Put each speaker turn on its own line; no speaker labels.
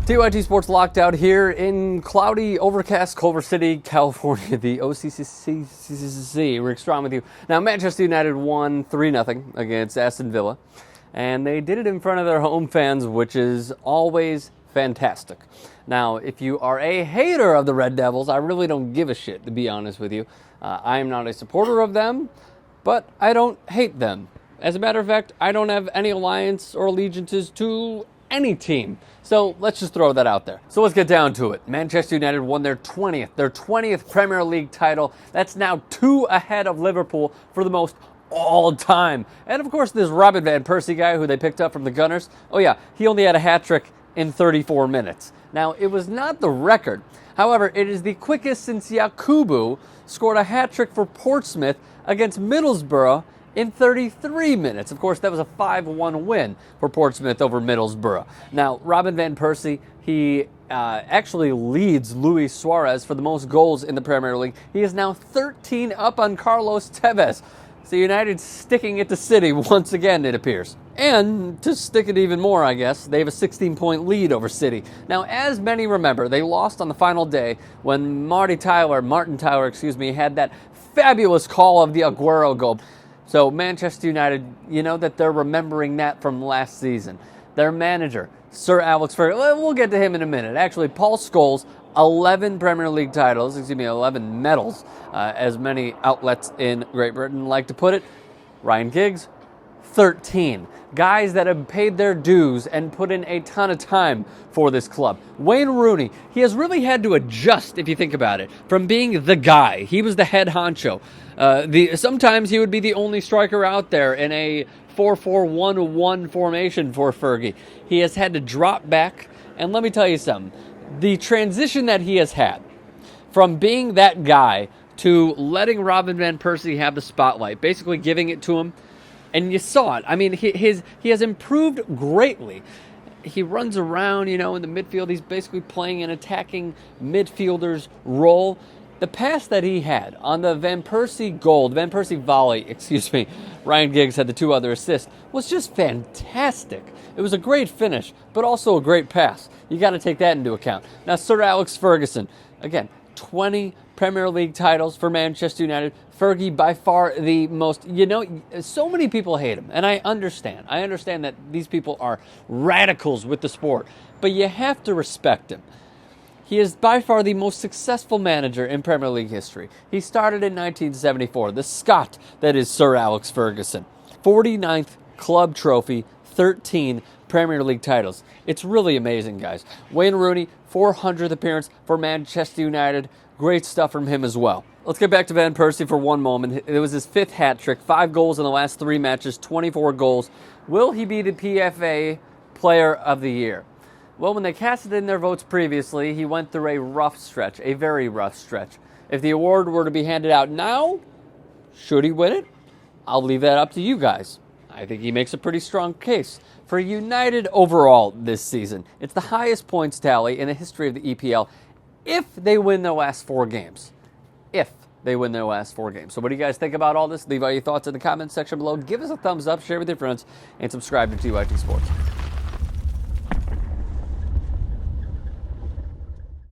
TYT Sports locked out here in cloudy, overcast Culver City, California. The OCCC. Rick Strong with you. Now, Manchester United won 3-0 against Aston Villa, and they did it in front of their home fans, which is always fantastic. Now, if you are a hater of the Red Devils, I really don't give a shit, to be honest with you. I am not a supporter of them, but I don't hate them. As a matter of fact, I don't have any alliance or allegiances to any team. So let's just throw that out there. So let's get down to it. Manchester United won their 20th Premier League title. That's now 2 ahead of Liverpool for the most all time. And of course, this Robin Van Persie guy who they picked up from the Gunners, oh yeah, he only had a hat trick in 34 minutes. Now, it was not the record. However, it is the quickest since Yakubu scored a hat trick for Portsmouth against Middlesbrough in 33 minutes. Of course, that was a 5-1 win for Portsmouth over Middlesbrough. Now, Robin Van Persie, he actually leads Luis Suarez for the most goals in the Premier League. He is now 13 up on Carlos Tevez. So United sticking it to City once again, it appears. And to stick it even more, I guess, they have a 16-point lead over City. Now, as many remember, they lost on the final day when Martin Tyler, had that fabulous call of the Aguero goal. So Manchester United, you know that they're remembering that from last season. Their manager, Sir Alex Ferguson, we'll get to him in a minute. Actually, Paul Scholes, 11 Premier League titles, 11 medals, as many outlets in Great Britain like to put it. Ryan Giggs, 13. Guys that have paid their dues and put in a ton of time for this club. Wayne Rooney, he has really had to adjust, if you think about it, from being the guy. He was the head honcho. Sometimes he would be the only striker out there in a 4-4-1-1 formation for Fergie. He has had to drop back, and let me tell you something. The transition that he has had from being that guy to letting Robin Van Persie have the spotlight, basically giving it to him, and you saw it. I mean, he has improved greatly. He runs around, in the midfield. He's basically playing an attacking midfielder's role. The pass that he had on the Van Persie volley, Ryan Giggs had the 2 other assists, was just fantastic. It was a great finish, but also a great pass. You got to take that into account. Now, Sir Alex Ferguson, again, 20 Premier League titles for Manchester United. Fergie, by far the most, so many people hate him, and I understand. I understand that these people are radicals with the sport, but you have to respect him. He is by far the most successful manager in Premier League history. He started in 1974, the Scot that is Sir Alex Ferguson. 49th club trophy, 13 Premier League titles. It's really amazing, guys. Wayne Rooney, 400th appearance for Manchester United. Great stuff from him as well. Let's get back to Van Persie for one moment. It was his 5th hat trick, 5 goals in the last 3 matches, 24 goals. Will he be the PFA Player of the Year? Well, when they casted in their votes previously, he went through a very rough stretch. If the award were to be handed out now, should he win it? I'll leave that up to you guys. I think he makes a pretty strong case. For United overall this season, it's the highest points tally in the history of the EPL if they win their last 4 games. So what do you guys think about all this? Leave all your thoughts in the comments section below. Give us a thumbs up, share with your friends, and subscribe to TYT Sports.